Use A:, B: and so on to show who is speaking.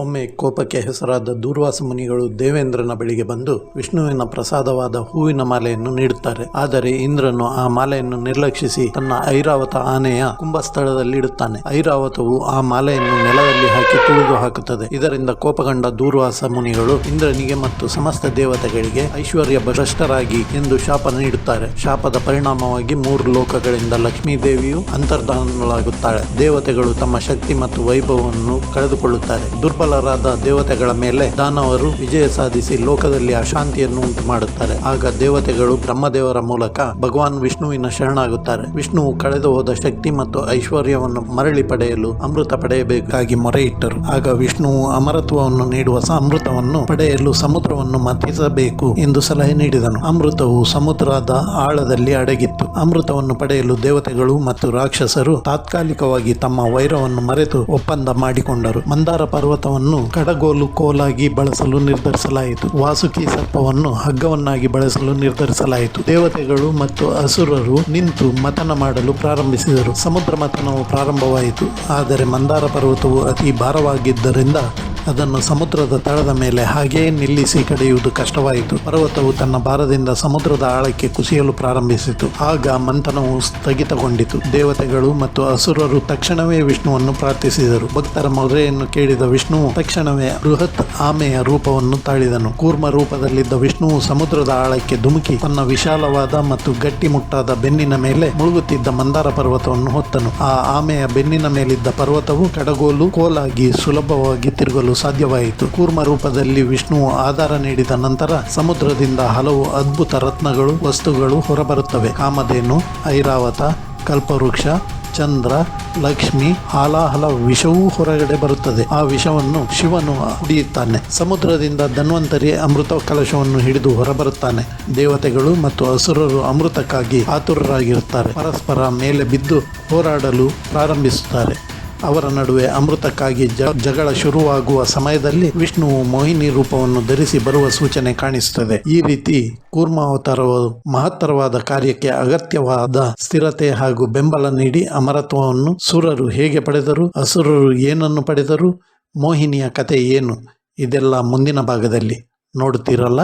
A: ಒಮ್ಮೆ ಕೋಪಕ್ಕೆ ಹೆಸರಾದ ದೂರ್ವಾಸ ಮುನಿಗಳು ದೇವೇಂದ್ರನ ಬಳಿಗೆ ಬಂದು ವಿಷ್ಣುವಿನ ಪ್ರಸಾದವಾದ ಹೂವಿನ ಮಾಲೆಯನ್ನು ನೀಡುತ್ತಾರೆ. ಆದರೆ ಇಂದ್ರನು ಆ ಮಾಲೆಯನ್ನು ನಿರ್ಲಕ್ಷಿಸಿ ತನ್ನ ಐರಾವತ ಆನೆಯ ಕುಂಭಸ್ಥಳದಲ್ಲಿ ಇಡುತ್ತಾನೆ. ಐರಾವತವು ಆ ಮಾಲೆಯನ್ನು ನೆಲದಲ್ಲಿ ಹಾಕಿ ತುಳಿದು ಹಾಕುತ್ತದೆ. ಇದರಿಂದ ಕೋಪಗೊಂಡ ದೂರ್ವಾಸ ಮುನಿಗಳು ಇಂದ್ರನಿಗೆ ಮತ್ತು ಸಮಸ್ತ ದೇವತೆಗಳಿಗೆ ಐಶ್ವರ್ಯ ಭ್ರಷ್ಟರಾಗಿ ಎಂದು ಶಾಪ ನೀಡುತ್ತಾರೆ. ಶಾಪದ ಪರಿಣಾಮವಾಗಿ 3 ಲೋಕಗಳಿಂದ ಲಕ್ಷ್ಮೀ ದೇವಿಯು ಅಂತರ್ಧಾನಳಾಗುತ್ತಾಳೆ. ದೇವತೆಗಳು ತಮ್ಮ ಶಕ್ತಿ ಮತ್ತು ವೈಭವವನ್ನು ಕಳೆದುಕೊಳ್ಳುತ್ತಾರೆ. ದುರ್ಬಲರಾದ ದೇವತೆಗಳ ಮೇಲೆ ದಾನವರು ವಿಜಯ ಸಾಧಿಸಿ ಲೋಕದಲ್ಲಿ ಅಶಾಂತಿಯನ್ನು ಉಂಟು ಮಾಡುತ್ತಾರೆ. ಆಗ ದೇವತೆಗಳು ಬ್ರಹ್ಮದೇವರ ಮೂಲಕ ಭಗವಾನ್ ವಿಷ್ಣುವಿನ ಶರಣಾಗುತ್ತಾರೆ. ವಿಷ್ಣುವು ಕಳೆದು ಹೋದ ಶಕ್ತಿ ಮತ್ತು ಐಶ್ವರ್ಯವನ್ನು ಮರಳಿ ಪಡೆಯಲು ಅಮೃತ ಪಡೆಯಬೇಕಾಗಿ ಮೊರೆ ಇಟ್ಟರು. ಆಗ ವಿಷ್ಣುವು ಅಮರತ್ವವನ್ನು ನೀಡುವ ಅಮೃತವನ್ನು ಪಡೆಯಲು ಸಮುದ್ರವನ್ನು ಮಥಿಸಬೇಕು ಎಂದು ಸಲಹೆ ನೀಡಿದನು. ಅಮೃತವು ಸಮುದ್ರದ ಆಳದಲ್ಲಿ ಅಡಗಿತ್ತು. ಅಮೃತವನ್ನು ಪಡೆಯಲು ದೇವತೆಗಳು ಮತ್ತು ರಾಕ್ಷಸರು ತಾತ್ಕಾಲಿಕವಾಗಿ ತಮ್ಮ ವೈರವನ್ನು ಮರೆತು ಒಪ್ಪಂದ ಮಾಡಿಕೊಂಡರು. ಮಂದಾರ ಪರ್ವತವನ್ನು ಕಡಗೋಲು ಕೋಲಾಗಿ ಬಳಸಲು ನಿರ್ಧರಿಸಲಾಯಿತು. ವಾಸುಕಿ ಸರ್ಪವನ್ನು ಹಗ್ಗವನ್ನಾಗಿ ಬಳಸಲು ನಿರ್ಧರಿಸಲಾಯಿತು. ದೇವತೆಗಳು ಮತ್ತು ಅಸುರರು ನಿಂತು ಮಥನ ಮಾಡಲು ಪ್ರಾರಂಭಿಸಿದರು. ಸಮುದ್ರ ಮಥನವು ಪ್ರಾರಂಭವಾಯಿತು. ಆದರೆ ಮಂದಾರ ಪರ್ವತವು ಅತಿ ಭಾರವಾಗಿದ್ದರಿಂದ ಅದನ್ನು ಸಮುದ್ರದ ತಳದ ಮೇಲೆ ಹಾಗೆಯೇ ನಿಲ್ಲಿಸಿ ಕಡಿಯುವುದು ಕಷ್ಟವಾಯಿತು. ಪರ್ವತವು ತನ್ನ ಭಾರದಿಂದ ಸಮುದ್ರದ ಆಳಕ್ಕೆ ಕುಸಿಯಲು ಪ್ರಾರಂಭಿಸಿತು. ಆಗ ಮಂಥನವು ಸ್ಥಗಿತಗೊಂಡಿತು. ದೇವತೆಗಳು ಮತ್ತು ಅಸುರರು ತಕ್ಷಣವೇ ವಿಷ್ಣುವನ್ನು ಪ್ರಾರ್ಥಿಸಿದರು. ಭಕ್ತರ ಮೊರೆಯನ್ನು ಕೇಳಿದ ವಿಷ್ಣುವು ತಕ್ಷಣವೇ ಬೃಹತ್ ಆಮೆಯ ರೂಪವನ್ನು ತಾಳಿದನು. ಕೂರ್ಮ ರೂಪದಲ್ಲಿದ್ದ ವಿಷ್ಣುವು ಸಮುದ್ರದ ಆಳಕ್ಕೆ ಧುಮುಕಿ ತನ್ನ ವಿಶಾಲವಾದ ಮತ್ತು ಗಟ್ಟಿಮುಟ್ಟಾದ ಬೆನ್ನಿನ ಮೇಲೆ ಮುಳುಗುತ್ತಿದ್ದ ಮಂದಾರ ಪರ್ವತವನ್ನು ಹೊತ್ತನು. ಆ ಆಮೆಯ ಬೆನ್ನಿನ ಮೇಲಿದ್ದ ಪರ್ವತವು ಕಡಗೋಲು ಕೋಲಾಗಿ ಸುಲಭವಾಗಿ ತಿರುಗಲು ಸಾಧ್ಯವಾಯಿತು. ಕೂರ್ಮ ರೂಪದಲ್ಲಿ ವಿಷ್ಣುವು ಆಧಾರ ನೀಡಿದ ನಂತರ ಸಮುದ್ರದಿಂದ ಹಲವು ಅದ್ಭುತ ರತ್ನಗಳು ವಸ್ತುಗಳು ಹೊರಬರುತ್ತವೆ. ಕಾಮಧೇನು, ಐರಾವತ, ಕಲ್ಪವೃಕ್ಷ, ಚಂದ್ರ, ಲಕ್ಷ್ಮಿ, ಹಾಲಾಹಲ ವಿಷವೂ ಹೊರಗಡೆ ಬರುತ್ತದೆ. ಆ ವಿಷವನ್ನು ಶಿವನು ಕುಡಿಯುತ್ತಾನೆ. ಸಮುದ್ರದಿಂದ ಧನ್ವಂತರಿ ಅಮೃತ ಕಲಶವನ್ನು ಹಿಡಿದು ಹೊರಬರುತ್ತಾನೆ. ದೇವತೆಗಳು ಮತ್ತು ಅಸುರರು ಅಮೃತಕ್ಕಾಗಿ ಆತುರರಾಗಿರುತ್ತಾರೆ. ಪರಸ್ಪರ ಮೇಲೆ ಬಿದ್ದು ಹೋರಾಡಲು ಪ್ರಾರಂಭಿಸುತ್ತಾರೆ. ಅವರ ನಡುವೆ ಅಮೃತಕ್ಕಾಗಿ ಜಗಳ ಶುರುವಾಗುವ ಸಮಯದಲ್ಲಿ ವಿಷ್ಣುವು ಮೋಹಿನಿ ರೂಪವನ್ನು ಧರಿಸಿ ಬರುವ ಸೂಚನೆ ಕಾಣಿಸುತ್ತದೆ. ಈ ರೀತಿ ಕೂರ್ಮಾವತಾರವು ಮಹತ್ತರವಾದ ಕಾರ್ಯಕ್ಕೆ ಅಗತ್ಯವಾದ ಸ್ಥಿರತೆ ಹಾಗೂ ಬೆಂಬಲ ನೀಡಿ ಅಮರತ್ವವನ್ನು ಸುರರು ಹೇಗೆ ಪಡೆದರು, ಅಸುರರು ಏನನ್ನು ಪಡೆದರು, ಮೋಹಿನಿಯ ಕಥೆ ಏನು, ಇದೆಲ್ಲ ಮುಂದಿನ ಭಾಗದಲ್ಲಿ ನೋಡುತ್ತೀರಲ್ಲ.